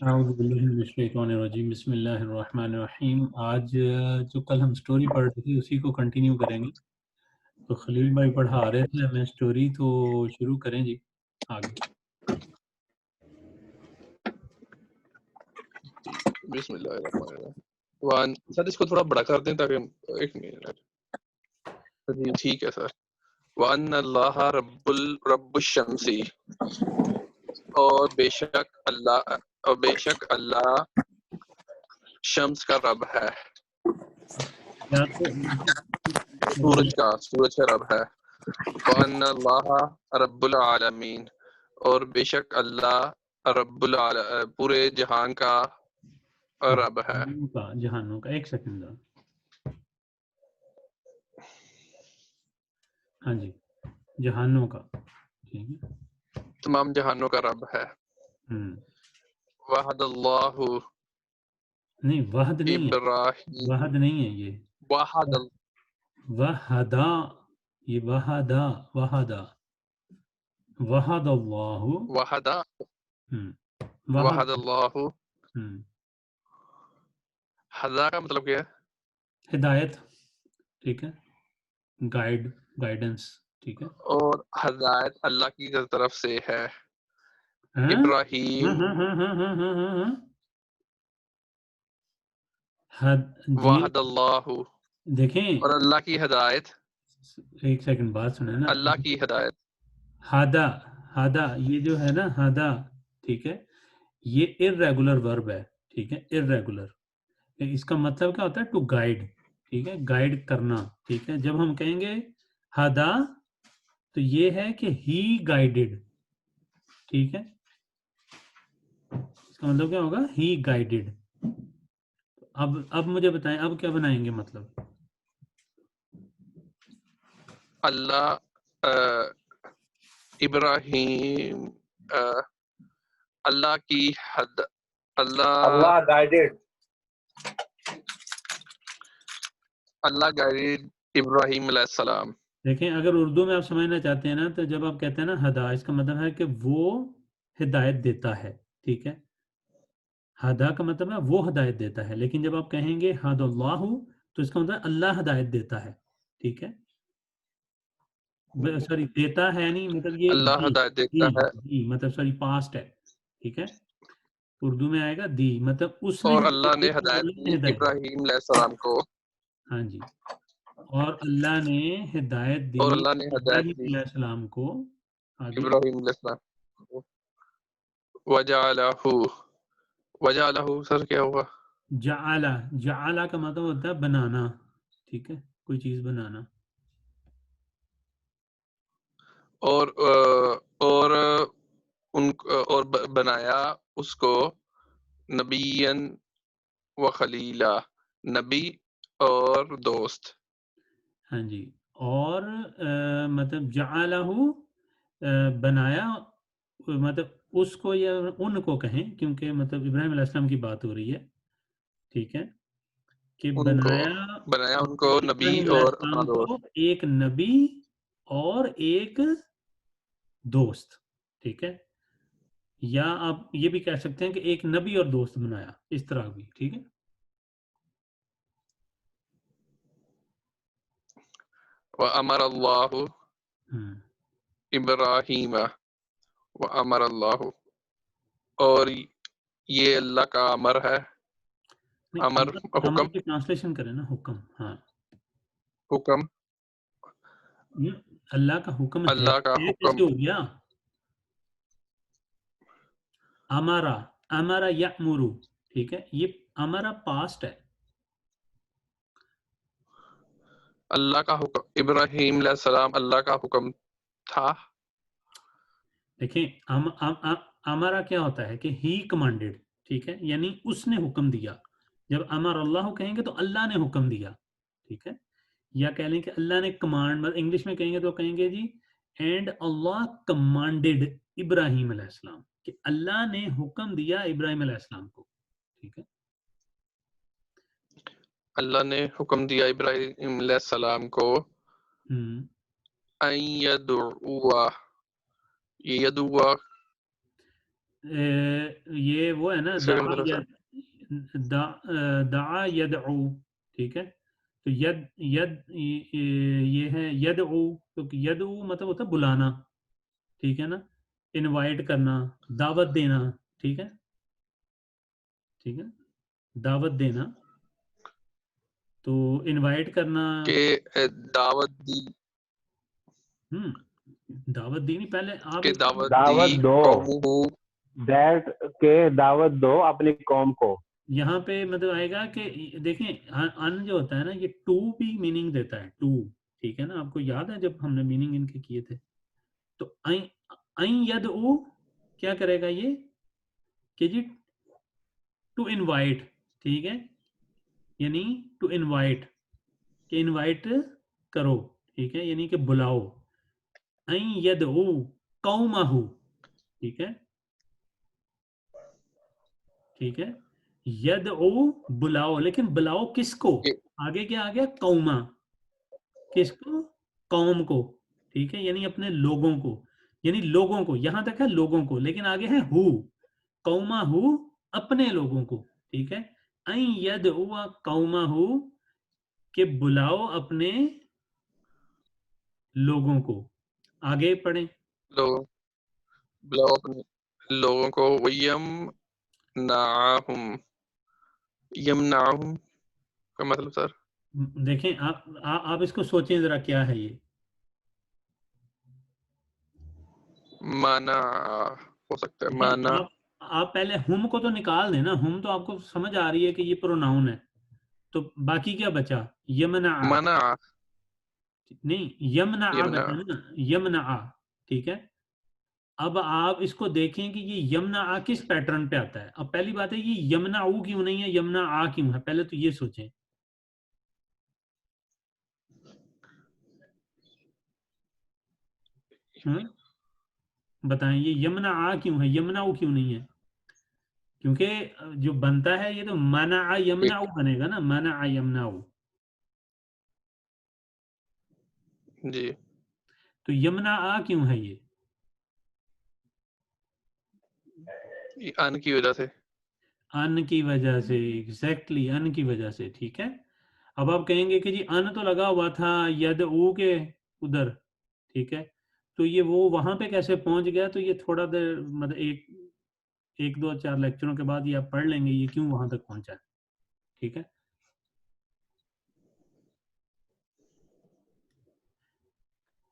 औज़ुबिल्लाहिमिनश्शैतानिर्रजीम बिस्मिल्लाहिर्रहमानिर्रहीम। आज जो कल हम स्टोरी पढ़ रहे थे उसी को कंटिन्यू करेंगे। तो खलील भाई पढ़ा रहे थे हमें स्टोरी, तो शुरू करें जी आगे। बिस्मिल्लाहिर्रहमानिर्रहीम। वन सर इसको थोड़ा बड़ा कर दें ताकि एक मिनट। जी ठीक है सर। वन अल्लाह रब्बुश-शम्सी, और बेशक अल्लाह शम्स का रब है, या तो सूरज का रब है। वन अल्लाह रब्बुल आलमीन, और बेशक अल्लाह पूरे जहान का रब है। जहानों का एक सेकंड। हाँ जी, जहानों का, ठीक है। तमाम जहानों का रब है। वहदल्लाहु, नहीं वहद नहीं है, इब्राहीम, वहद नहीं है ये, वहद वहदा, ये वहदा, वहदा, वहदल्लाहु, वहदा वहद, वहदल्लाहु। हदा का मतलब क्या है? हिदायत, ठीक है, गाइड, गाइडेंस, ठीक है। और हदायत अल्लाह की तरफ से है। हाँ हाँ इब्राहीम हाँ हाँ हाँ हाँ हाँ हाँ हाँ। ये वहदल्लाहु, देखें, और अल्लाह की हदायत, एक सेकंड बात सुने ना। अल्लाह की हदायत। हादा, हादा ये जो है ना, हादा, ठीक है, ये इर्रेगुलर वर्ब है, ठीक है, इर्रेगुलर। इसका मतलब क्या होता है? टू गाइड, ठीक है, गाइड करना, ठीक है। जब हम कहेंगे हादा, तो ये है कि ही गाइडेड, ठीक है। इसका मतलब क्या होगा? ही गाइडेड। अब मुझे बताएं, अब क्या बनाएंगे मतलब? अल्लाह इब्राहीम अल्लाह की हद Allah guided. अल्लाह गाइडेड इब्राहीम अलैहिस्सलाम। देखें, अगर उर्दू में आप समझना चाहते हैं ना, तो जब आप कहते हैं ना हदा, इसका मतलब है कि वो हिदायत देता है, ठीक है। हदा का मतलब है वो हिदायत देता है, लेकिन जब आप कहेंगे हदल्लाहु, तो इसका मतलब अल्लाह हिदायत देता है, ठीक है। सॉरी, देता है नहीं, मतलब ये अल्लाह दी, हदायत दी, देता है, दी मतलब सॉरी पास्ट है, ठीक है। उर्दू में आएगा दी, मतलब उसने और हिदायत अल्लाह दी, ने तो हदायत अल्लाह ने दी हिदायत दी। इब्राहीम अलैहिस्सलाम को, हाँ जी, और अल्लाह ने हिदायत दी और अल्लाह ने हदायत दी इब्राहीम अलैहिस्सलाम को। आगे इब्राहीम अलैहिस्सलाम को। वजअलहु, वजअलहु सर क्या होगा? जाला, जाला का मतलब होता है बनाना, ठीक है, कोई चीज बनाना। और बनाया उसको नबीयन व खलीला, नबी और दोस्त। हाँ जी, और मतलब जालहू, बनाया, मतलब उसको या उनको कहें, क्योंकि मतलब इब्राहिम अलैहिस्सलाम की बात हो रही है, ठीक है, कि उनको बनाया उनको नबी इब्राहिम और अपना अलैहिस्सलाम को दोस्त। एक नबी और एक दोस्त, ठीक है। या आप ये भी कह सकते हैं कि एक नबी और दोस्त बनाया, इस तरह भी, ठीक है। व अमर अल्लाह हम्म, इब्राहीम व अमर अल्लाह, और ये अल्लाह का अमर है। नहीं, अमर अमर, अमर हुक्म, की ट्रांसलेशन करें ना, हुक्म, हाँ। हुक्म ये अल्लाह का हुक्म है अल्लाह का कैसे हुक्म। हो गया? अमारा, अमारा यअमुरु, ठीक है, ये अमारा पास्ट है। अल्लाह का हुक्म, इब्राहीम अलैहिस्सलाम अल्लाह का हुक्म था। देखिए, अमारा क्या होता है कि ही कमांडेड, ठीक है, यानी उसने हुक्म दिया। जब अमर अल्लाह कहेंगे तो अल्लाह ने हुक्म दिया, ठीक है। या कह लें कि अल्लाह ने कमांड, मतलब इंग्लिश में कहेंगे तो कहेंगे जी, एंड अल्लाह कमांडेड इब्राहिम अलैहिस्सलाम, कि अल्लाह ने हुक्म दिया इब्राहिम अलैहिस्सलाम को, ठीक है। अल्लाह ने हुक्म दिया इब्राहीम अलैहिस्सलाम को हम्म, अन यदुआ, ये यदुआ ये वो है ना, इसका क्या मतलब सर? दआ यदउ, ठीक है। तो यद यद ये है यदउ, तो यदउ मतलब होता है बुलाना, ठीक है ना, इनवाइट करना, दावत देना, ठीक है, ठीक है, दावत देना, तो इनवाइट करना। के दावत दी, दावत दी नहीं, पहले आप के इसको दावत दी दावत दो, कौमुहु। दैट के दावत दो अपनी कौम को। यहाँ पे मतलब आएगा कि देखें, अन जो होता है ना, ये टू भी मीनिंग देता है, टू, ठीक है ना। आपको याद है जब हमने मीनिंग इनके किए थे, तो ऐ यद उ क्या करेगा ये, कि जी टू इनवाइट, ठीक है, यानी टू इनवाइट, कि इनवाइट करो, ठीक है, यानी कि बुलाओ। ऐ यद उ कौमहु, ठीक है, ठीक है, यद उ बुलाओ, लेकिन बुलाओ किसको, के आगे क्या आ गया, कौमा, किसको, कौम को, ठीक है, यानी अपने लोगों को, यानी लोगों को, यहां तक है लोगों को, लेकिन आगे है हु, कौमा हु, अपने लोगों को, ठीक है। ऐ यद हुआ कौमा हु, के बुलाओ अपने लोगों को। आगे पढ़े। लोग बुलाओ अपने लोगों को। वयम नाहुम, यमनाहुम का मतलब सर? देखें आप इसको सोचें जरा, क्या है ये। माना हो सकता है, देखें माना। आप पहले हुम को तो निकाल देना, हुम तो आपको समझ आ रही है कि ये प्रोनाउन है, तो बाकी क्या बचा, यमना, मना, नहीं यमना यमना। बचा ना, यमना, ठीक है। अब आप इसको देखें कि ये यमना आ किस पैटर्न पे आता है। अब पहली बात है, ये यमना ऊ क्यों नहीं है, यमना आ क्यों है, पहले तो ये सोचें। हाँ, बताएं, ये यमना आ क्यों है, यमना ऊ क्यों नहीं है। क्योंकि जो बनता है ये तो मना आ यमना ऊ एक बनेगा ना, मना आ यमना ऊ। जी, तो यमना आ क्यों है ये, ये अन की वजह से। अन की वजह से, एग्जैक्टली अन की वजह से, ठीक है। अब आप कहेंगे कि जी अन तो लगा हुआ था यद ऊ के उधर, ठीक है, तो ये वो वहां पे कैसे पहुंच गया, तो ये थोड़ा देर मतलब एक दो चार लेक्चरों के बाद ये आप पढ़ लेंगे ये क्यों वहां तक पहुंचा है, ठीक है।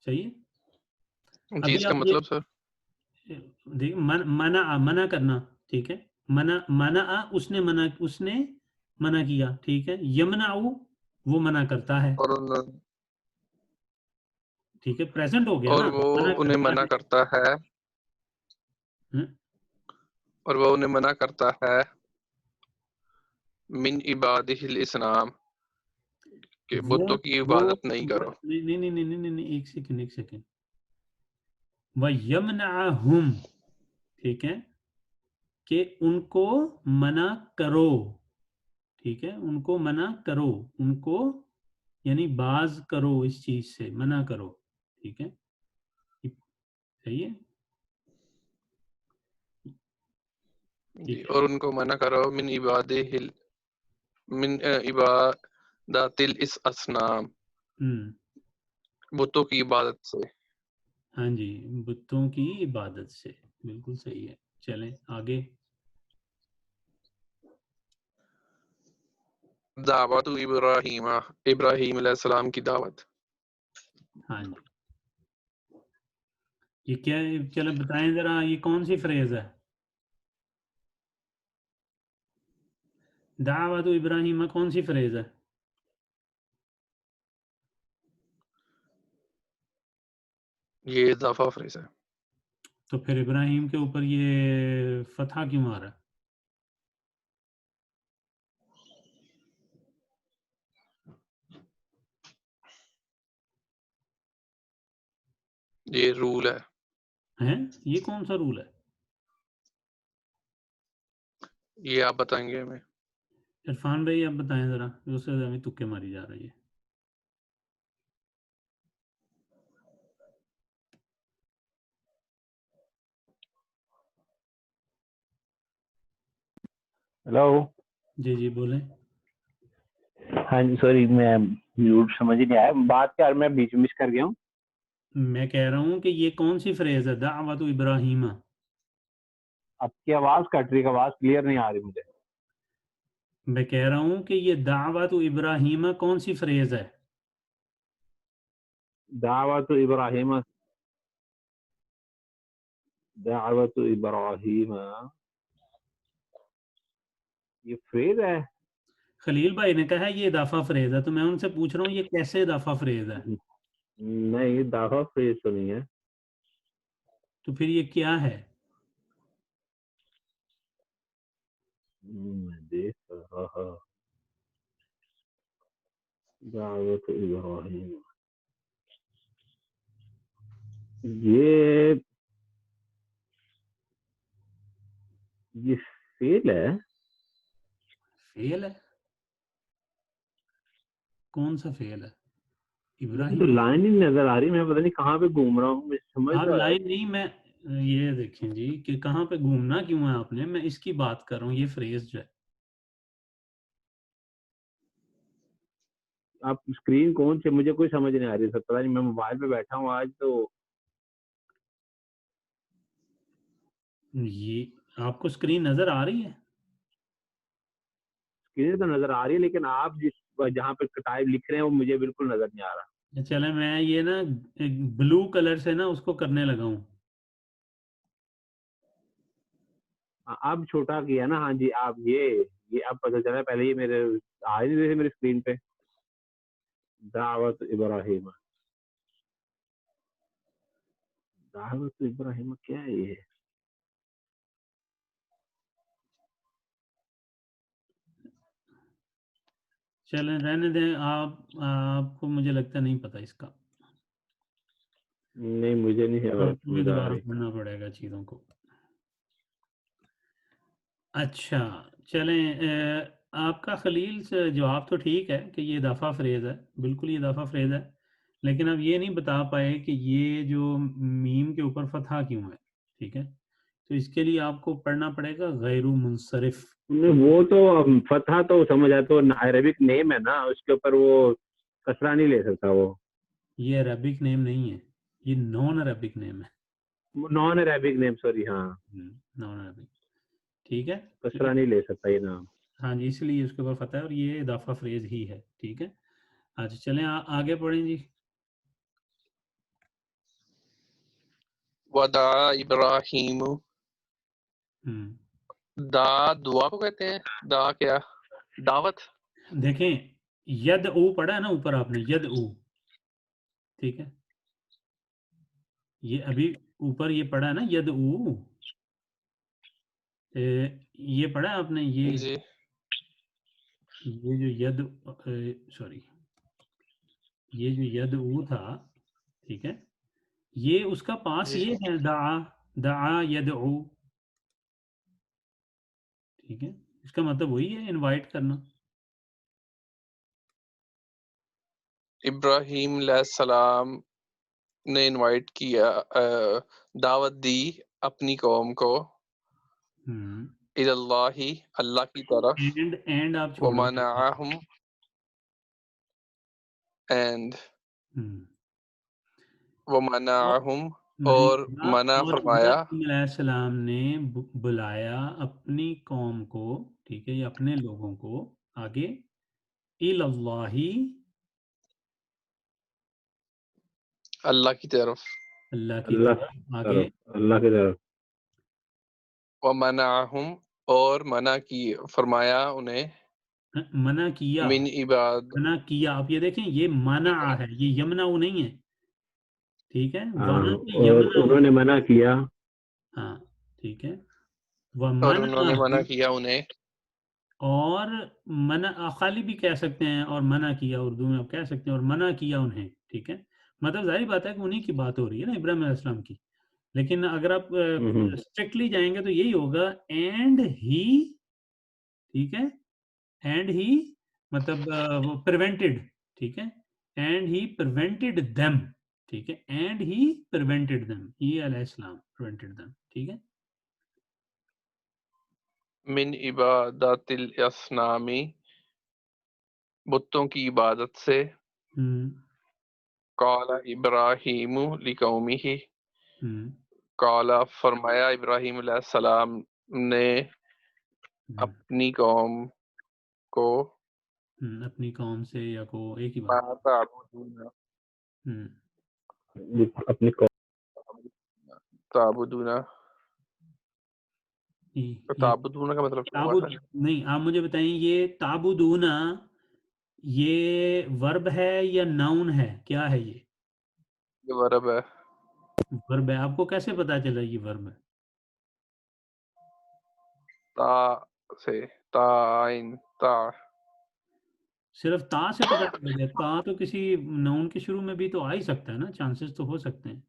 सही है। जी, अभी इसका आप ये मतलब सर? देख, मना करना, ठीक है, मना उसने मना, उसने मना किया, ठीक है। यमना वो मना करता है, और ठीक है, प्रेजेंट हो गया और ना, वो मना उन्हें करता मना है। करता है, हम्म, और वो उन्हें मना करता है मिन इबादिहिल इस्लाम, के बुतों की इबादत नहीं करो। नहीं नहीं नहीं नहीं नहीं नहीं, एक सेकंड एक सेकंड। वह यमनाहुम, ठीक है, कि उनको मना करो, ठीक है, उनको मना करो, उनको यानी बाज करो, इस चीज से मना करो, ठीक है, सही है, जी, ठीक है। और उनको मना करो मिन इबादातिल इस असनाम, हम्म, बुतों की इबादत से। हाँ जी, बुतों की इबादत से, बिल्कुल सही है। चलें आगे। दावत इब्राहिम, इब्राहिम अलैहिस्सलाम की दावत। हाँ जी, ये क्या है, चलो बताएं जरा, ये कौन सी फ्रेज है, दावत इब्राहिम कौन सी फ्रेज है। ये इजाफा फ्रेज है। तो फिर इब्राहिम के ऊपर ये फतहा क्यों आ रहा है। ये रूल है। हैं, ये कौन सा रूल है। ये आप बताएंगे हमें। इरफान भाई आप बताएं जरा, उससे हमें तुक्के मारी जा रही है। हेलो। जी जी बोलें। हाँ जी, सॉरी मैं म्यूट समझ ही नहीं आया बात क्या, मैं बीच में मिस कर गया हूँ। मैं कह रहा हूँ कि ये कौन सी फ्रेज है, दावत इब्राहिमा। आपकी आवाज कट रही है, आवाज क्लियर नहीं आ रही मुझे। मैं कह रहा हूँ कि ये दावत इब्राहिमा कौन सी फ्रेज है। दावत इब्राहिम, दावत इब्राहिम, ये फ्रेज है? खलील भाई ने कहा है ये इदाफा फ्रेज है, तो मैं उनसे पूछ रहा हूँ ये कैसे इदाफा फ्रेज है। नहीं, दावा फ्रेज तो नहीं है। तो फिर ये क्या है। मैं देख रहा हूँ। दावत इब्राहिम, ये ये फेल है। फेल है। कौन सा फेल है। मुझे तो इब्राहिम। लाइन ही नहीं नजर आ रही, मैं पता नहीं कहाँ पे घूम रहा हूँ, मुझे समझ आप तो आया। लाइन नहीं, मैं ये देखें जी कि कहाँ पे घूमना क्यों है आपने, मैं इसकी बात कर रहा हूँ, ये फ्रेज जो है। आप स्क्रीन कौन से, मुझे कोई समझ नहीं आ रही सर, पता नहीं, मैं मोबाइल पे बैठा हूँ आज तो। ये आपको स्क्रीन नजर आ रही है। स्क्रीन तो नजर आ रही है, लेकिन आप जिस जहाँ पे टाइप लिख रहे हैं वो मुझे बिल्कुल नजर नहीं आ रहा। चले मैं ये ना एक ब्लू कलर से ना उसको करने लगा हूँ। अब छोटा किया ना, हाँ जी, आप ये अब पता चला, पहले ये मेरे आ ही नहीं रहे थे मेरे स्क्रीन पे। दावत इब्राहिम, दावत इब्राहिम क्या है ये? चलें रहने दें, आपको मुझे लगता नहीं पता इसका। नहीं, मुझे नहीं आपको भी समझ आ दोबारा रही। पढ़ना पड़ेगा चीज़ों को। अच्छा चलें, आपका खलील से जवाब तो ठीक है कि ये इजाफा फ्रेज है, बिल्कुल ये इजाफा फ्रेज है। लेकिन आप ये नहीं बता पाए कि ये जो मीम के ऊपर फतहा क्यों है। ठीक है, तो इसके लिए आपको पढ़ना पड़ेगा गैरू मुनसरिफ। नहीं, वो तो फतहा तो समझ आया, तो अरेबिक नेम है ना, उसके ऊपर वो कसरा नहीं ले सकता वो। ये अरबिक नेम नहीं है, ये नॉन अरबिक नेम है। नॉन अरेबिक नेम, सॉरी, हाँ। Non Arabic. ठीक है। तो कसरा नहीं ले सकता ये नाम। हाँ जी, इसलिए उसके ऊपर फतहा है और ये इजाफा फ्रेज ही है। ठीक है। अच्छा चलें आगे पढ़ें जी। वदा इब्राहिम, दा दुआ को कहते हैं, दा क्या, दावत। देखें, यद ऊ पढ़ा है ना ऊपर आपने, यद ऊ। ठीक है, ये अभी ऊपर ये पढ़ा है ना यद ऊ। ये पढ़ा है आपने, जी ये जो यद, सॉरी, ये जो यद ऊ था। ठीक है, ये उसका पास जी ये है दआ, दआ यद ऊ। ठीक है, इसका मतलब वही है इनवाइट करना। इब्राहिम अलैहिस्सलाम ने इनवाइट किया, दावत दी अपनी कौम को, इलल्लाही अल्लाह की तरफ, एंड आप व छोड़ दो। मनाअहुम, एंड हम्म, व मनाअहुम, और और मना और फरमाया, इब्राहीम अलैहिस्सलाम ने बुलाया अपनी कौम को। ठीक है, या अपने लोगों को आगे, इलल्लाही, अल्लाह की तरफ, अल्लाह की अल्लाह की तरफ आगे। तरफ, अल्लाह की तरफ। व मनाअहुम, और मना की फरमाया उन्हें, मना किया, मिन इबाद, मना किया। आप ये देखें, ये मना है, ये यमना नहीं है। ठीक है, हाँ, वहां पे और यमना। उन्होंने मना किया। हाँ ठीक है, वह और मना, उन्होंने मना किया उन्हें, और मना खाली भी कह सकते हैं, और मना किया उर्दू में आप कह सकते हैं, और मना किया उन्हें। ठीक है, मतलब जाहिर बात है कि उन्हीं की बात हो रही है ना, इब्राहिम अलैहिस्सलाम की। लेकिन अगर आप हम्म। स्ट्रिक्टली जाएंगे तो यही होगा, एंड ही। ठीक है, एंड ही मतलब वो प्रिवेंटेड। ठीक है, एंड ही प्रिवेंटेड देम। ठीक है, एंड ही प्रिवेंटेड देम, ही अलैहिस्सलाम प्रिवेंटेड देम। ठीक है। मिन इबादतिल असनामी, बुतों की इबादत से। काला इब्राहीमु लिकौमिही, काला फरमाया इब्राहीम अलैहिस्सलाम ने अपनी कौम को, अपनी कौम से या को एक ही मा बात। ताबुदूना, अपनी ताबुदूना, तो ये ताबुदूना का मतलब क्या हुआ ताबुद सर? नहीं, आप मुझे बताइए ये ताबुदूना ये वर्ब है या नाउन है, क्या है ये? ये वर्ब है। वर्ब है। आपको कैसे पता चला ये वर्ब है? ता से, ताइन, ता। सिर्फ ता से पता चल गया? ता तो किसी नाउन के शुरू में भी तो आ ही सकता है ना, चांसेस तो हो सकते हैं।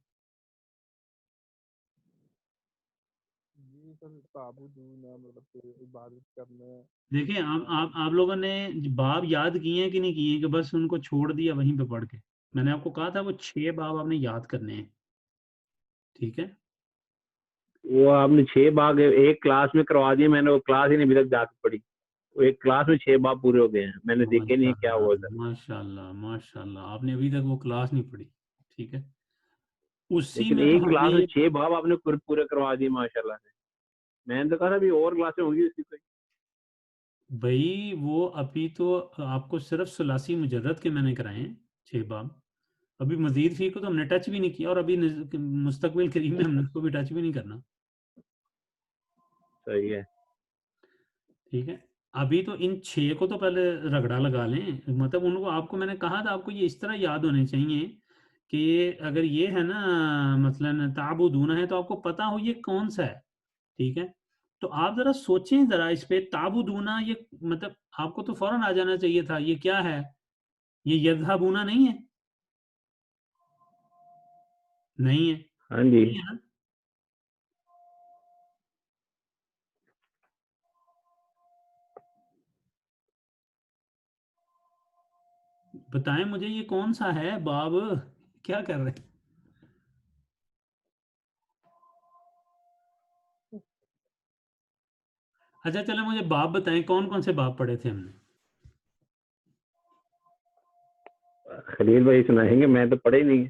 ये सर ताबुदूना मतलब कि इबादत करना। देखिए आप लोगों ने बाब याद किए हैं कि नहीं किए, कि बस उनको छोड़ दिया वहीं पे पढ़ के? मैंने आपको कहा था वो 6 बाब आपने याद करने हैं, ठीक है? वो आपने 6 भाग एक क्लास में करवा दिए, मैंने वो क्लास ही नहीं अभी तक जाके पढ़ी। वो एक क्लास में 6 भाग पूरे हो गए हैं, मैंने देखे नहीं क्या माशाल्लाह हुआ था। माशाल्लाह माशाल्लाह, आपने अभी तक वो क्लास नहीं पढ़ी, ठीक है? उसी लेकिन में तो एक हमने क्लास में ये 6 भाग आपने पूरे करवा दिए माशाल्लाह से। मैंने तो कहा था अभी और क्लासें होंगी उसकी कोई। भाई वो अभी तो आपको सिर्फ सुलासी मुजर्रद के मैंने कराए हैं 6 बाब। अभी मजीद फी को तो हमने टच भी नहीं किया, और अभी मुस्तकबिल करीम में हमने उसको भी टच भी नहीं करना, सही है। ठीक है? अभी तो इन 6 को तो पहले रगड़ा लगा लें, मतलब उनको आपको मैंने कहा था आपको ये इस तरह याद होने चाहिए कि अगर ये है ना मसलन ताबुदूना है तो आपको पता हो ये कौन सा है, ठीक है? तो आप जरा सोचें जरा इस पे, ताबुदूना ये मतलब आपको तो फौरन आ जाना चाहिए था ये क्या है। ये यज़हबूना नहीं है? नहीं है, हाँ जी। नहीं है ना? बताएं मुझे ये कौन सा है बाब, क्या कर रहे हैं? अच्छा चलो मुझे बाब बताएं, कौन कौन से बाब पढ़े थे हमने? खलील भाई सुनाएंगे, मैं तो पढ़े ही नहीं।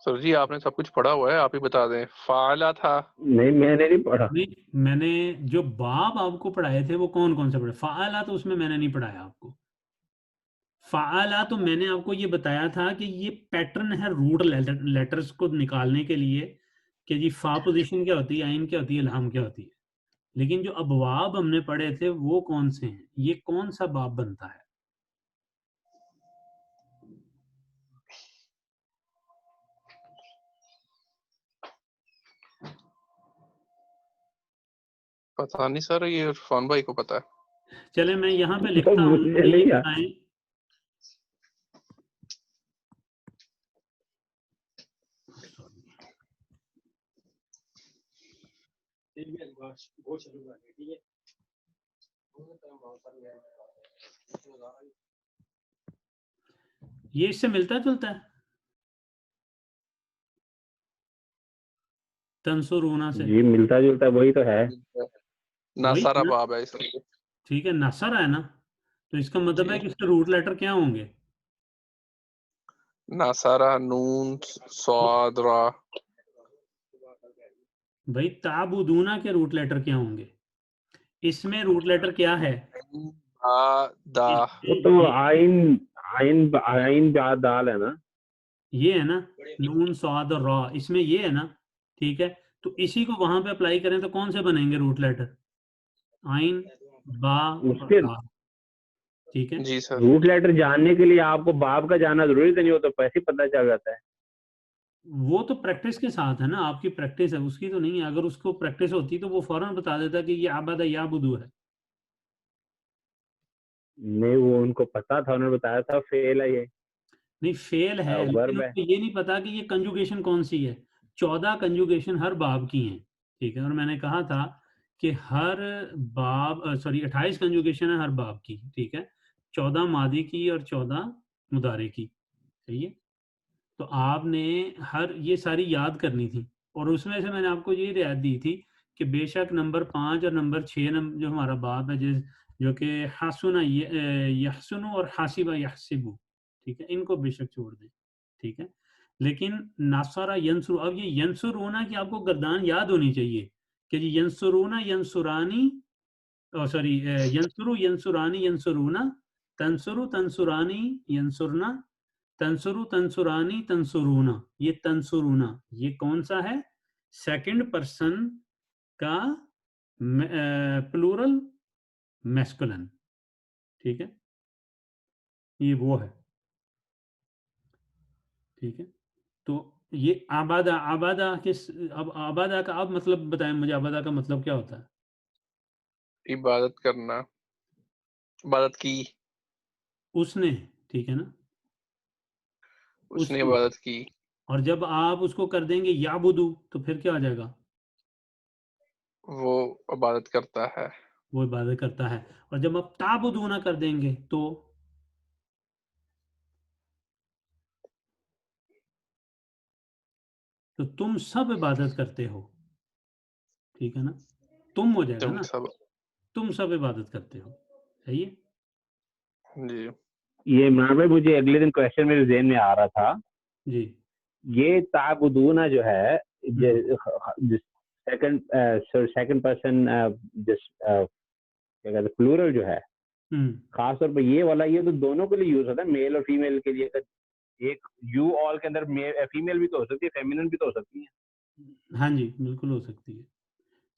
सर जी आपने सब कुछ पढ़ा हुआ है, आप ही बता दें। फाला था। नहीं मैंने नहीं पढ़ा। नहीं, मैंने जो बाब आपको पढ़ाए थे वो कौन कौन से पढ़े? फाला तो उसमें मैंने नहीं पढ़ाया आपको। फाला तो मैंने आपको ये बताया था कि ये पैटर्न है रूट लेटर्स को निकालने के लिए, कि जी फा पोजीशन क्या होती है, आइन क्या होती है, लाम क्या होती है। लेकिन जो अबवाब हमने पढ़े थे वो कौन से हैं, ये कौन सा बाब बनता है? पता नहीं सर, ये इरफान भाई को पता है। चले मैं यहाँ पे तो लिखता हूँ, मुझे मुझे ये नहीं याद। बताएं। ये इससे मिलता जुलता है तंसुरूना से? जी मिलता जुलता वही तो है। वही नासारा ना? बाब है इसलिए। ठीक है, नसर है ना? तो इसका मतलब है जी, कि इसके रूट लेटर क्या होंगे? नासारा, नून, स्वाद, रा। भाई ताबुदूना के रूट लेटर क्या होंगे? इसमें रूट लेटर क्या है? आ, दा। वो तो ये आइन आइन आइन दाल है ना। ये है ना, नून स्वाद और रॉ, इसमें ये है ना, ठीक है? तो इसी को वहां पे अप्लाई करें तो कौन से बनेंगे रूट लेटर? आइन, बा और उसके ता, ठीक है? जी सर। रूट लेटर जानने के लिए आपको बाप का जानना जरूरी तो नहीं, हो तो पैसे ही पता चल जाता है। वो तो प्रैक्टिस के साथ है ना, आपकी प्रैक्टिस है उसकी तो नहीं है। अगर उसको प्रैक्टिस होती तो वो फौरन बता देता कि ये आबादा या बुदू है। नहीं वो उनको पता था, उन्होंने बताया था फेल है ये। नहीं फेल है, लेकिन वर्ब है। उनको ये नहीं पता कि ये कंजुगेशन कौन सी है। 14 कंजुगेशन हर बाब की हैं, ठीक है? और मैंने कहा था कि हर बाब सॉरी 28 कंजुगेशन है हर बाब की, ठीक है? 14 मादी की और 14 मुदारे की, सही है? तो आपने हर ये सारी याद करनी थी, और उसमें से मैंने आपको ये रियायत दी थी कि बेशक नंबर 5 और नंबर 6 जो हमारा बाब है जो कि हसुना यहसुनु और हासिबा यहसिबु, ठीक है, इनको बेशक छोड़ दें, ठीक है। लेकिन नासरा यंसुर, अब ये यंसुरूना की आपको गर्दान याद होनी चाहिए कि जी यंसुरूना यंसुरानी, सॉरी, यंसुरु यंसुरानी यंसुरूना, तंसुरु तंसुरानी यंसुरना, तंसुरु तंसुरानी तंसुरूना। ये तंसुरूना ये कौन सा है? सेकंड पर्सन का प्लूरल मैस्कुलिन, ठीक है, ये वो है, ठीक है। तो ये आबादा, आबादा किस, अब आबादा का आप मतलब बताएं मुझे, आबादा का मतलब क्या होता है? इबादत करना, इबादत की, उसने, ठीक है ना, उसने उसको। इबादत की, और जब आप उसको कर देंगे याबुदू तो फिर क्या आ जाएगा? वो इबादत करता है, वो इबादत करता है। और जब आप ताबुदू ना कर देंगे तो तुम सब इबादत करते हो, ठीक है ना, तुम हो जाएगा तुम ना, सब। तुम सब इबादत करते हो, सही है। जी ये इमरान भाई, मुझे अगले दिन क्वेश्चन मेरे जेहन में आ रहा था, जी। ये ताबुदूना जो है, हम्म, सेकंड पर्सन, क्या कहते हैं, प्लूरल जो है, हम्म, खास तौर पर ये वाला, ये तो दोनों के लिए यूज होता है, मेल और फीमेल के लिए। अगर एक यू ऑल के अंदर फीमेल भी तो हो सकती है, फेमिनिन भी तो हो सकती है। हाँ जी बिल्कुल हो सकती है,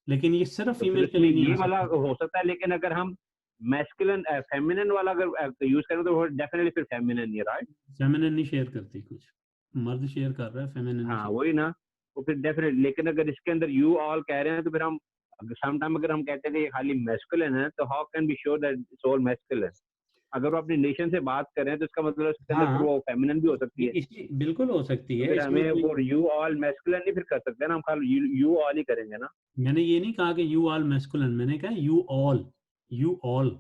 लेकिन ये सिर्फ तो फिर फीमेल के इसमें लिए नहीं ये आ वाला सकती। हो सकता है, लेकिन अगर हम मैस्कुलिन फेमिनिन वाला अगर यूज करें तो डेफिनेटली फिर फेमिनिन ही, राइट? फेमिनिन नहीं शेयर करती कुछ, मर्द शेयर कर रहा है, फेमिनिन नहीं हाँ शेयर। वही ना, तो फिर डेफिनेट, लेकिन अगर इसके अंदर यू ऑल कह रहे हैं तो फिर हम समटाइम अगर हम कहते हैं कि ये खाली मैस्कुलिन है, तो how can be sure that it's all masculine? अगर वो अपनी नेशन से बात कर रहे हैं तो इसका मतलब इसके अंदर फिर हाँ वो फेमिनिन भी हो सकती है। इसी बिल्कुल हो सकती तो है, फिर इसमें हमें कोई, वो यू ऑल मैस्कुलिन नहीं फिर कर सकते ना, हम खाली यू ऑल ही करेंगे ना। मैंने ये नहीं कहा कि यू ऑल मैस्कुलिन, मैंने कहा यू ऑल, यू ऑल,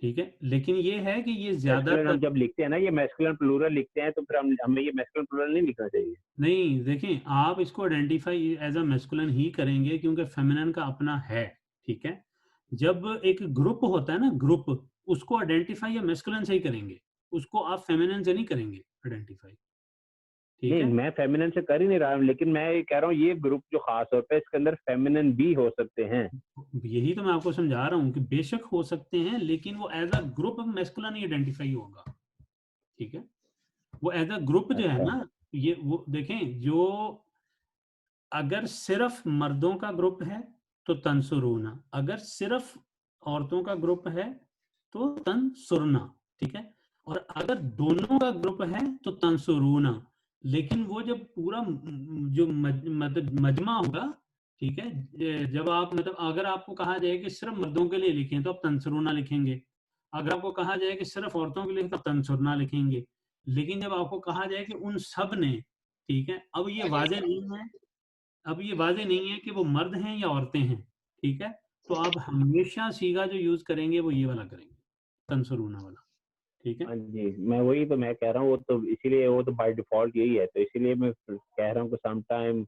ठीक है। लेकिन ये है कि ये मैस्कुलिन ज्यादातर, हम जब लिखते हैं ना, ये मैस्कुलिन प्लूरल लिखते हैं, तो फिर हमें ये मैस्कुलिन प्लूरल नहीं लिखना चाहिए। नहीं देखें, आप इसको आइडेंटिफाई एज अ मैस्कुलिन ही करेंगे क्योंकि फेमिनिन का अपना है, ठीक है। जब एक ग्रुप होता है ना, ग्रुप, उसको आइडेंटिफाई या मैस्कुलिन से ही करेंगे, उसको आप फेमिनिन से नहीं करेंगे आइडेंटिफाई, ठीक नहीं, है। मैं फेमिनिन से कर ही नहीं रहा हूँ, लेकिन मैं ये कह रहा हूँ ये ग्रुप जो खास तौर पे इसके अंदर फेमिनिन भी हो सकते हैं। यही तो मैं आपको समझा रहा हूँ कि बेशक हो सकते हैं, लेकिन वो एज अ ग्रुप मैस्कुलिन ही आइडेंटिफाई होगा, ठीक है। वो एज अ ग्रुप जो है अच्छा। ना, ये वो देखें, जो अगर सिर्फ मर्दों का ग्रुप है तो तंसुरूना, अगर सिर्फ औरतों का ग्रुप है तो तंसुरना, ठीक है। और अगर दोनों का ग्रुप है तो तंसुरूना। लेकिन वो जब पूरा जो मतलब मजमा होगा, ठीक है, जब आप मतलब अगर आपको कहा जाए कि सिर्फ मर्दों के लिए लिखें तो आप तंसुरूना लिखेंगे, अगर आपको कहा जाए कि सिर्फ औरतों के लिए तो तंसुरना लिखेंगे। लेकिन जब आपको कहा जाए कि उन सब ने, ठीक है, अब ये वाजे नहीं है, अब ये वाज़ेह नहीं है कि वो मर्द हैं या औरतें हैं, ठीक है? तो आप हमेशा सीगा जो यूज़ करेंगे वो ये वाला करेंगे, तंसुरूना वाला, ठीक है? हाँ जी, मैं वही तो मैं कह रहा हूँ, वो तो इसीलिए वो तो बाय डिफॉल्ट यही है, तो इसीलिए मैं कह रहा हूँ कि सम टाइम हुँ,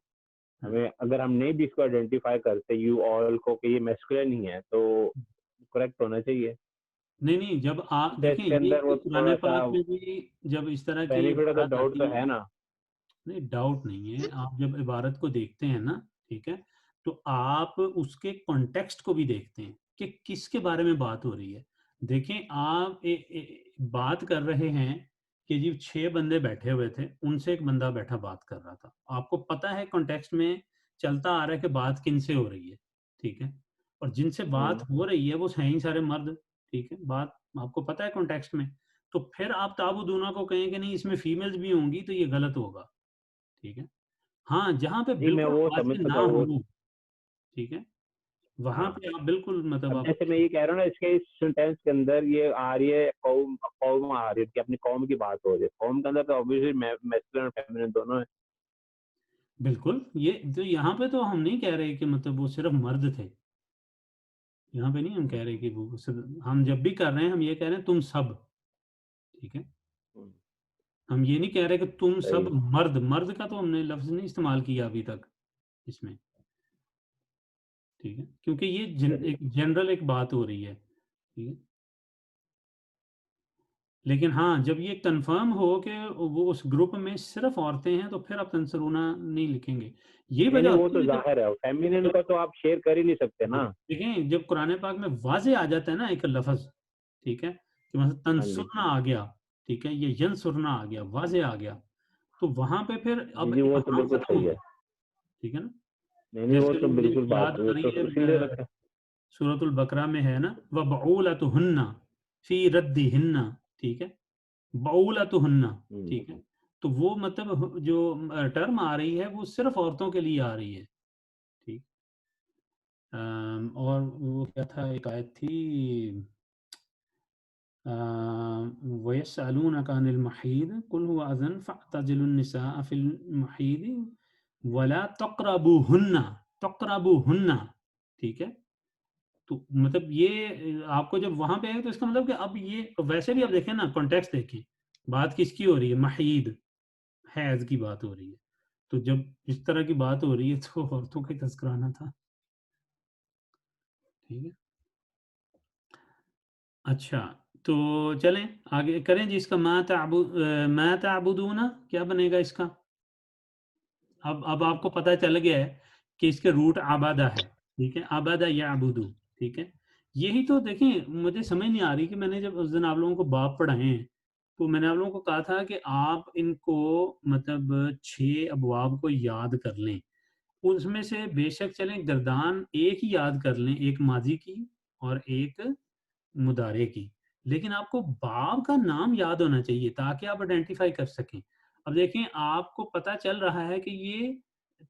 हमें, अगर हम नहीं भी इसको आइडेंटिफाई करते यू ऑल को कि ये मैस्कुलिन ही है, तो करेक्ट होना चाहिए। नहीं, नहीं, जब आप तो देखें इसके ये अंदर वो कुरान थोड़ा सा पाक में भी जब इस तरह की बेनिफिट ऑफ द इबारत डाउट तो आती है, है ना। नहीं डाउट नहीं है, आप जब इबारत को देखते हैं ना, ठीक है, तो आप उसके कॉन्टेक्स्ट को भी देखते हैं कि किसके बारे में बात हो रही है। देखें, आप बात कर रहे हैं कि जी 6 बंदे बैठे हुए थे, उनसे एक बंदा बैठा बात कर रहा था। आपको पता है कॉन्टेक्स्ट में चलता आ रहा है कि बात किनसे हो रही है, ठीक है? और जिनसे बात हो रही है वो हैं ही सारे मर्द, ठीक है? बात आपको पता है कॉन्टेक्स्ट में। तो फिर आप ताबूदूना को कहें कि नहीं इसमें फीमेल्स भी होंगी तो ये गलत होगा, ठीक है? हाँ, जहाँ पे नहीं, मैं बिल्कुल वो समझ वाज़ेह ना सकता हूँ वो। हो, ठीक है? वहाँ हाँ, पे आप बिल्कुल मतलब अब आप, जैसे मैं ये कह रहा हूँ ना, इसके इस सेंटेंस के अंदर ये आ रही है, कौम कौम आ रही है कि अपनी कौम की बात हो रही है, कौम के अंदर तो ऑब्वियसली मैस्कुलिन और फेमिनिन दोनों है। बिल्कुल, ये तो यहाँ पे तो हम नहीं कह रहे कि मतलब वो सिर्फ मर्द थे। यहाँ पे नहीं हम कह रहे कि वो सिर्फ, हम जब भी कर रहे हैं हम ये कह रहे हैं तुम सब, ठीक है? हम्म, हम ये नहीं कह रहे कि तुम सब सही। मर्द, मर्द का तो हमने लफ्ज़ नहीं इस्तेमाल किया अभी तक इसमें। ठीक है, क्योंकि ये एक जनरल एक बात हो रही है, ठीक है। लेकिन हाँ, जब ये कंफर्म हो कि वो उस ग्रुप में सिर्फ औरतें हैं तो फिर आप तंसरूना नहीं लिखेंगे। ये नहीं वजह नहीं, वो होती तो है जाहिर है, फेमिनिन जब का तो आप शेयर कर ही नहीं सकते ना। देखें, जब कुरान पाक में वाजे आ जाता है ना एक लफ्ज, ठीक है, कि मतलब हाँ जी तंसुरना आ गया, ठीक है, ये यंसुरना आ गया, वाजे आ गया, तो वहां पे फिर जी अब जी, वो तो इबहाम बिल्कुल खत्म हो सही है। गया, ठीक है ना। नहीं नहीं, वो जैसे तो मुझे बिल्कुल बात, याद आ वो रही तो सीधे है रखा। सूरतुल बकरा में है ना, व बऊलतुहुन्ना फी रद्दिहिन्ना, ठीक है, बऊलतुहुन्ना, ठीक है। तो वो मतलब जो टर्म आ रही है वो सिर्फ औरतों के लिए आ रही है, ठीक। और वो क्या था, एक आयत थी, वयस्अलूनका अनिल महीद कुल हुवा अज़न फ़अ्तज़िलुन निसाअ फ़िल महीद वला तक़रबूहुन्ना, ठीक है। तो मतलब ये आपको जब वहां पे है तो इसका मतलब कि अब ये वैसे भी आप देखें ना, कॉन्टेक्स्ट देखें, बात किसकी हो रही है, महीद, हैज की बात हो रही है। तो जब इस तरह की बात हो रही है तो औरतों का तस्कराना था, ठीक है। अच्छा, तो चलें आगे करें जी, इसका मा ताबुदूना क्या बनेगा इसका। अब आपको पता चल गया है कि इसके रूट आबादा है, ठीक है, आबादा या अबूदू, ठीक है। यही तो देखें, मुझे समझ नहीं आ रही कि मैंने जब उस दिन आप लोगों को बाप पढ़ाए हैं तो मैंने आप लोगों को कहा था कि आप इनको मतलब 6 अबवाब को याद कर लें, उसमें से बेशक चलें गर्दान एक ही याद कर लें, एक माजी की और एक मुदारे की, लेकिन आपको बाब का नाम याद होना चाहिए ताकि आप आइडेंटिफाई कर सकें। अब देखें, आपको पता चल रहा है कि ये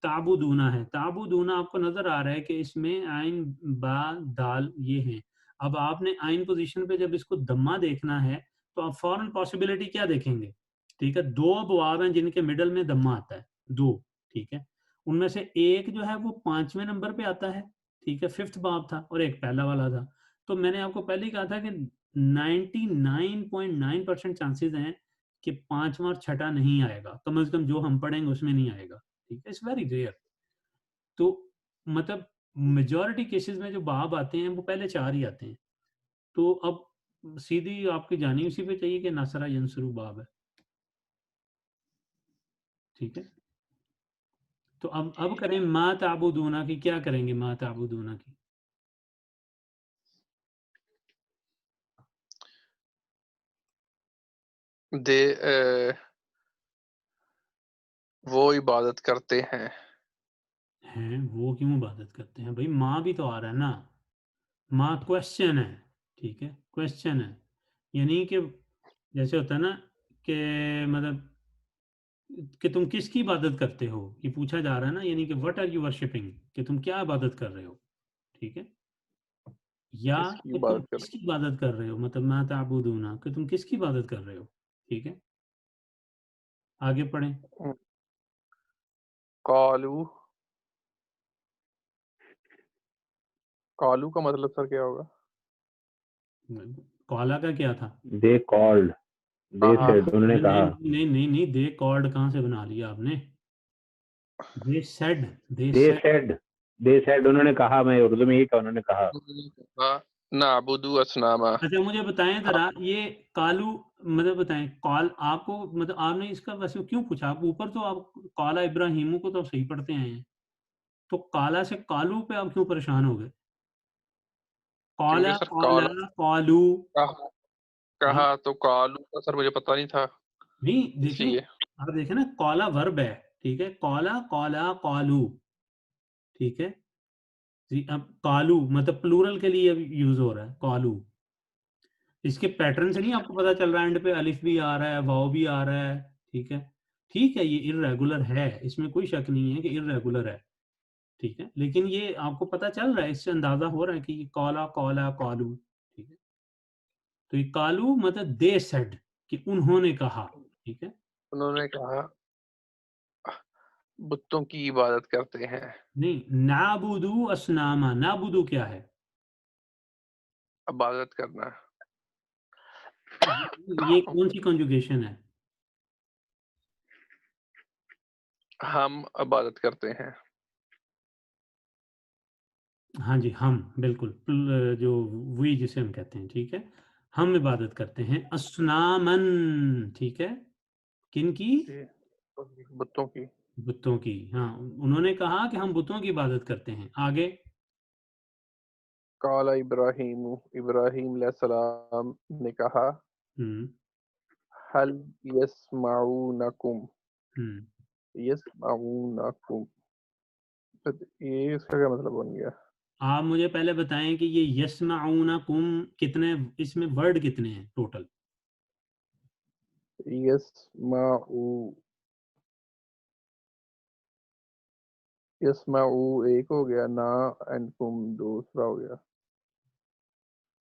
ताबुदूना है, ताबुदूना आपको नजर आ रहा है कि इसमें आइन बा दाल ये हैं। अब आपने आइन पोजीशन पे जब इसको दम्मा देखना है तो आप फौरन पॉसिबिलिटी क्या देखेंगे, ठीक है, 2 अबवाब हैं जिनके मिडल में दम्मा आता है, 2, ठीक है। उनमें से एक जो है वो 5वें नंबर पे आता है, ठीक है, 5th बाब था, और एक पहला वाला था। तो मैंने आपको पहले ही कहा था कि 99.9% चांसेस हैं कि 5वां और छठा नहीं आएगा, कम से कम जो हम पढ़ेंगे उसमें नहीं आएगा, ठीक है, इट्स वेरी रेयर। तो मतलब मेजॉरिटी केसेस में जो बाब आते हैं वो पहले 4 ही आते हैं। तो अब सीधी आपकी जानी उसी पे चाहिए कि नसरा यंसुरु बाब है, ठीक है। तो अब करें मा ताबुदूना की, क्या करेंगे मा ताबुदूना की। दे वो इबादत करते हैं। हैं वो क्यों इबादत करते हैं भाई, माँ भी तो आ रहा है ना, माँ क्वेश्चन है, ठीक है, क्वेश्चन है, यानी कि जैसे होता है ना कि मतलब कि तुम किसकी इबादत करते हो, ये पूछा जा रहा है ना, यानी कि व्हाट आर यू वर्शिपिंग, कि तुम क्या इबादत कर रहे हो, ठीक है। या किसकी कि तुम इबादत किसकी इबादत कर रहे हो, मतलब मा ताबुदूना, कि तुम किसकी इबादत कर रहे हो, ठीक है। आगे पढ़ें। करें? कालू, कालू का मतलब सर क्या होगा? कौला का क्या था, दे कॉल्ड, दे कहा। सेड, उन्होंने नहीं कहा। नहीं नहीं नहीं, दे कॉर्ड कहाँ से बना लिया आपने, they said, they they said. Said, they said, उन्होंने कहा, मैं उर्दू में यही कहा, उन्होंने कहा। नाबुदु असनामा। अच्छा मुझे बताएं जरा, ये कालू मतलब बताएं, कॉल आपको मतलब आपने इसका वैसे क्यों पूछा, आप ऊपर तो आप काला इब्राहिमू को तो आप सही पढ़ते हैं, तो काला से कालू पे आप क्यों परेशान हो गए, क्योंकि काला सर काला काला कालू। कहा, हाँ, कहा तो कालू का सर मुझे पता नहीं था, नहीं देखें, इसलिए। आप देखें ना, काला वर्ब है, ठीक है, काला काला कालू, ठीक है जी। अब कालू मतलब प्लूरल के लिए यूज हो रहा है कालू, इसके पैटर्न से नहीं आपको पता चल रहा है, एंड पे अलिफ भी आ रहा है, वाव भी आ रहा है, ठीक है। ठीक है, ये इर्रेगुलर है, इसमें कोई शक नहीं है कि इर्रेगुलर है, ठीक है, लेकिन ये आपको पता चल रहा है, इससे अंदाजा हो रहा है कि ये काला काला कालू, ठीक है। तो ये कालू मतलब दे सेड, कि उन्होंने कहा, ठीक है। उन्होंने कहा बुतों की इबादत करते हैं। नहीं, नाबुदू असनामा, नाबुदू क्या है, इबादत करना। ये कौन सी कंजुगेशन है, हम इबादत करते हैं। हाँ जी, हम बिल्कुल जो वी जिसे हम कहते हैं, ठीक है, हम इबादत करते हैं असनामन, ठीक है, किन की? बुतों की। बुतों की। हाँ, उन्होंने कहा कि हम बुतों की इबादत करते हैं। आगे काला इब्राहिम, इब्राहिम अलैहिस्सलाम ने कहा, हम्म हल यस्माउनकुम, हम्म यस्माउनकुम, तो ये इसका क्या मतलब बन गया? आप मुझे पहले बताएं कि ये यस्माउना कुम कितने, इसमें वर्ड कितने हैं टोटल? यस्माउ, यस्माउ एक हो गया ना, एंड कुम दूसरा हो गया।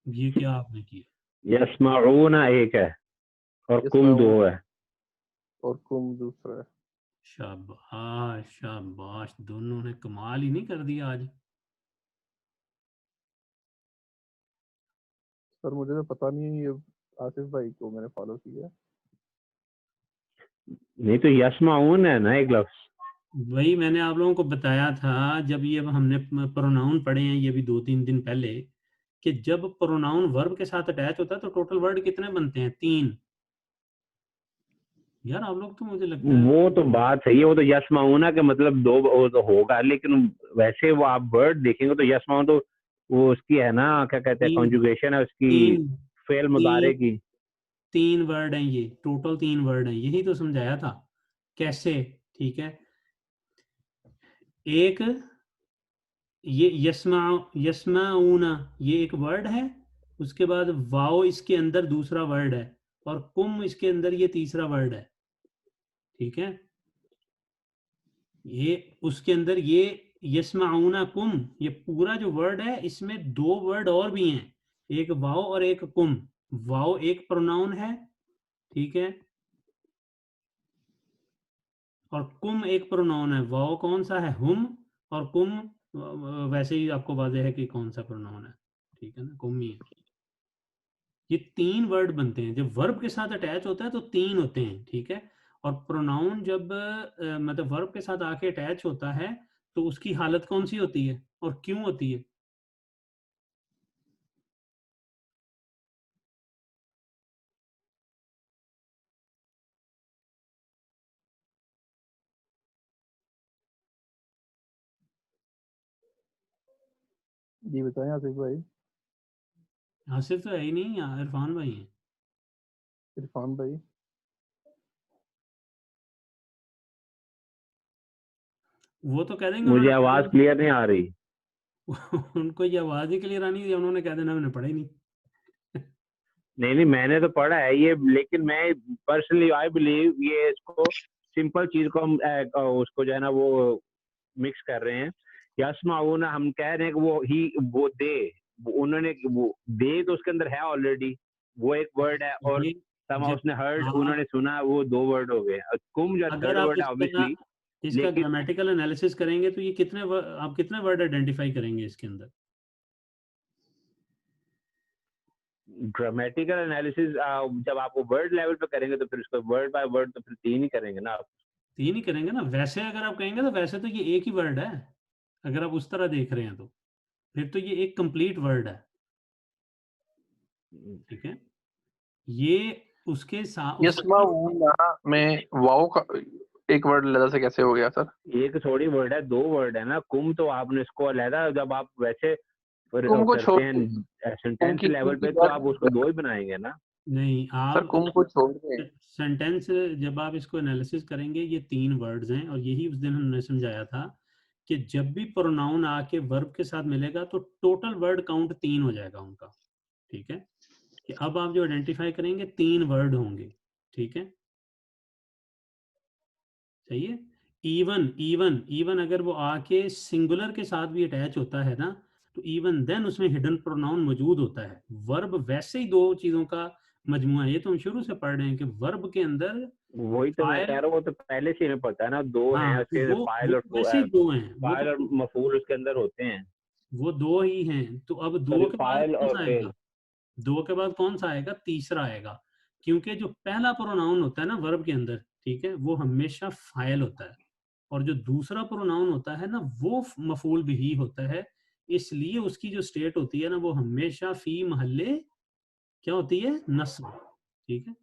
ये क्या आपने किया? यस्माऊना एक है और कुम दो यस्माउ है। और कुम दूसरा है। शाबाश शाबाश, दोनों ने कमाल ही नहीं कर दिया आज। सर मुझे तो पता नहीं है, ये आसिफ भाई को मैंने फॉलो किया। नहीं तो यस्माऊन है ना एक लफ्ज। वही मैंने आप लोगों को बताया था जब ये हमने प्रोनाउन पढ़े हैं ये भी 2-3 दिन पहले, कि जब प्रोनाउन वर्ब के साथ अटैच होता है तो टोटल वर्ड कितने बनते हैं? 3। यार आप लोग तो मुझे लगता है वो तो बात सही है, वो तो यस्माऊना के मतलब दो वो तो होगा, लेकिन वैसे वो आप वर्ड देखेंगे तो यस्माऊन तो वो उसकी है ना, क्या कहते हैं, 3 कॉन्जुगेशन है उसकी, 3 फेल मुदारे 3 की। 3 वर्ड हैं, ये टोटल 3 वर्ड हैं, यही तो समझाया था कैसे। ठीक है, एक ये यस्माऊना ये एक वर्ड है, उसके बाद वाओ इसके अंदर दूसरा वर्ड है, और कुम इसके अंदर ये तीसरा वर्ड है। ठीक है, ये उसके अंदर ये यस्माऊना कुम, ये पूरा जो वर्ड है इसमें 2 वर्ड और भी हैं, एक वाओ और एक कुम। वाओ एक प्रोनाउन है, ठीक है, और कुम एक प्रोनाउन है। वाओ कौन सा है? हुम। और कुम वैसे ही आपको वाज़ेह है कि कौन सा प्रोनाउन है, ठीक है ना, कुम ही है। ये 3 वर्ड बनते हैं, जब वर्ब के साथ अटैच होता है तो 3 होते हैं, ठीक है। और प्रोनाउन जब मतलब वर्ब के साथ आके अटैच होता है तो उसकी हालत कौन सी होती है और क्यों होती है? जी बताएं आसिफ भाई। आसिफ तो है ही नहीं, इरफान भाई हैं। इरफान भाई। वो तो कह देंगे मुझे उन्होंने आवाज पढ़ा क्लियर नहीं आ रही। नहीं। उनको ये आवाज ही क्लियर आनी थी, उन्होंने कह देना मैंने पढ़ा ही नहीं। नहीं नहीं, मैंने तो पढ़ा है ये, लेकिन मैं पर्सनली आई बिलीव ये इसको सिंपल चीज को हम उसको जो है ना वो मिक्स कर रहे हैं। यस्माऊना हम कह रहे हैं कि वो ही वो दे, उन्होंने वो दे तो उसके अंदर है ऑलरेडी, वो एक वर्ड है, और ये समा जब उसने हर्ड आप उन्होंने सुना, वो 2 वर्ड हो गए। कुम जो अगर थर्ड आप वर्ड है ऑब्वियसली। इसका लेकिन ग्रामेटिकल एनालिसिस करेंगे तो ये आप कितने वर्ड आइडेंटिफाई करेंगे इसके अंदर? ग्रामेटिकल एनालिसिस जब आप वो वर्ड लेवल पे करेंगे तो फिर उसको वर्ड बाय वर्ड तो फिर 3 ही करेंगे ना आप। 3 ही करेंगे ना। वैसे अगर आप कहेंगे तो वैसे तो ये एक ही वर्ड है, अगर आप उस तरह देख रहे हैं तो फिर तो ये एक कंप्लीट वर्ड है, ठीक है। ये उसके साथ उसकी यस्माउना में वाओ का एक वर्ड अलग से कैसे हो गया सर? एक थोड़ी वर्ड है, 2 वर्ड है ना। कुम तो आपने इसको अलहदा, जब आप वैसे कुम को छोड़ करते के, हैं कुम सेंटेंस कुम लेवल की पे, तो बात आप नहीं उसको कर 2 रहा। ही बनाएंगे ना। नहीं, सर आप कुम को छोड़ के। सेंटेंस जब आप इसको एनालिसिस करेंगे ये 3 वर्ड्स हैं, और यही उस दिन हमने समझाया था कि जब भी प्रोनाउन आके वर्ब के साथ मिलेगा तो टोटल वर्ड काउंट 3 हो जाएगा उनका, ठीक है। कि अब आप जो आइडेंटिफाई करेंगे 3 वर्ड होंगे, ठीक है, सही है। इवन इवन इवन अगर वो आके सिंगुलर के साथ भी अटैच होता है ना, तो इवन देन उसमें हिडन प्रोनाउन मौजूद होता है। वर्ब वैसे ही 2 चीजों का मजमुआ है, ये तो हम शुरू से पढ़ रहे हैं कि वर्ब के अंदर वही तो मैं कह फाइल, रहा हूँ, वो तो पहले से हमें पता है ना, 2 हैं हाँ, तो उसके, वो वैसे ही 2 हैं, वो फाइल और तो मफूल उसके अंदर होते हैं। वो 2 ही हैं। तो अब 2 सॉरी, के बाद फाइल कौन और सा आएगा? फेल। 2 के बाद कौन सा आएगा? तीसरा आएगा, क्योंकि जो पहला प्रोनाउन होता है ना वर्ब के अंदर, ठीक है, वो हमेशा फाइल होता है, और जो दूसरा प्रोनाउन होता है ना वो मफूल बिही होता है। इसलिए उसकी जो स्टेट होती है ना वो हमेशा फी महल्ले क्या होती है, नस्ब, ठीक है,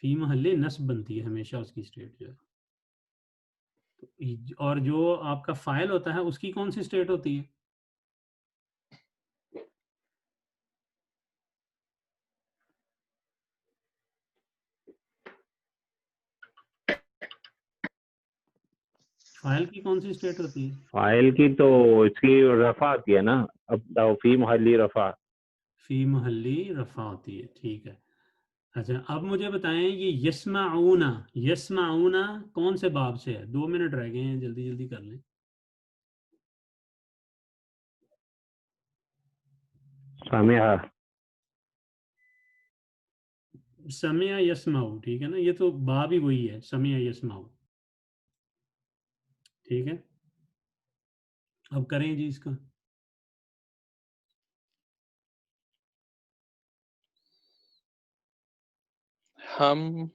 फी महल्ले नस्ब बनती है हमेशा उसकी स्टेट जो है। और जो आपका फाइल होता है उसकी कौन सी स्टेट होती है? फाइल की कौन सी स्टेट होती है? फाइल की तो इसकी रफा आती है ना, अब फी महल्ली रफा। फी महल्ली रफा होती है, ठीक है। अच्छा अब मुझे बताएं ये यस्माऊना, यस्माऊना कौन से बाब से है? 2 मिनट रह गए हैं, जल्दी जल्दी कर लें। सामिया। समिया यस्माऊ, ठीक है ना, ये तो बाब ही वही है, समिया यस्माऊ, ठीक है। अब करें जी इसका। हम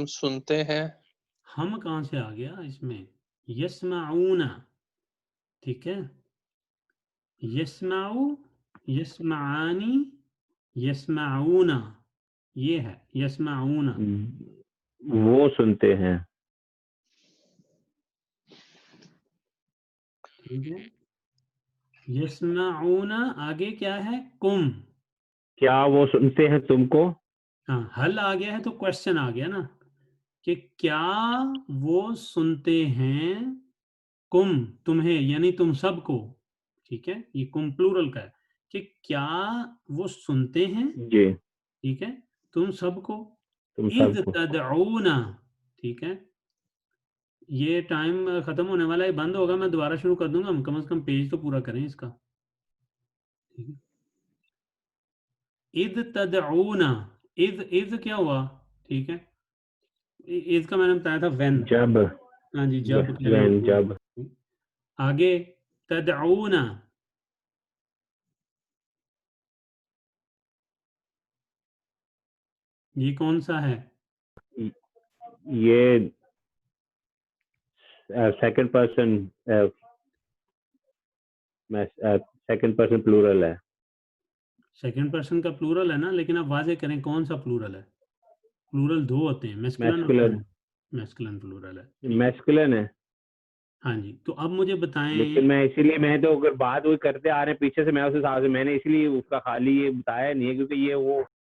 सुनते हैं। हम कहाँ से आ गया इसमें? यस्माऊना, ठीक है, यस्माऊ, यस्मानी, यस्माऊना, ये है यस्माऊना, वो सुनते हैं। ठीक है। यस्माऊना आगे क्या है? कुम। क्या वो सुनते हैं तुमको? हाँ, हल आ गया है तो क्वेश्चन आ गया ना कि क्या वो सुनते हैं कुम, तुम्हें, यानी तुम सबको, ठीक है, ये कुम प्लूरल का है, कि क्या वो सुनते हैं, जी, ठीक है, तुम सबको, तुम इद सबको। तदऊना, ठीक है, ये टाइम खत्म होने वाला है, बंद होगा, मैं दोबारा शुरू कर दूंगा, हम कम से कम पेज तो पूरा करें इसका, ठीक है। इद तदऊना, इद क्या हुआ, ठीक है, इद का मैंने बताया था व्हेन, जब। हाँ जी, जब के लिए वैन होती जब। है। आगे तदऊना, ये कौन सा है? ये second person, second person plural है। सेकंड पर्सन का प्लूरल है ना, लेकिन अब वाजे करें कौन सा प्लूरल है? प्लूरल 2 होते हैं, मैस्कुलिन और मैस्कुलिन। फेमिनिन, मैस्कुलिन प्लूरल है, ठीक है। मैस्कुलिन है। हाँ जी, तो अब मुझे बताएं। लेकिन मैं इसीलिए, मैं तो अगर बात वही करते आ रहे हैं पीछे से, मैं उस हिसाब से मैंने इसलिए उसका खाली ये बताया नहीं है, क्योंकि ये वो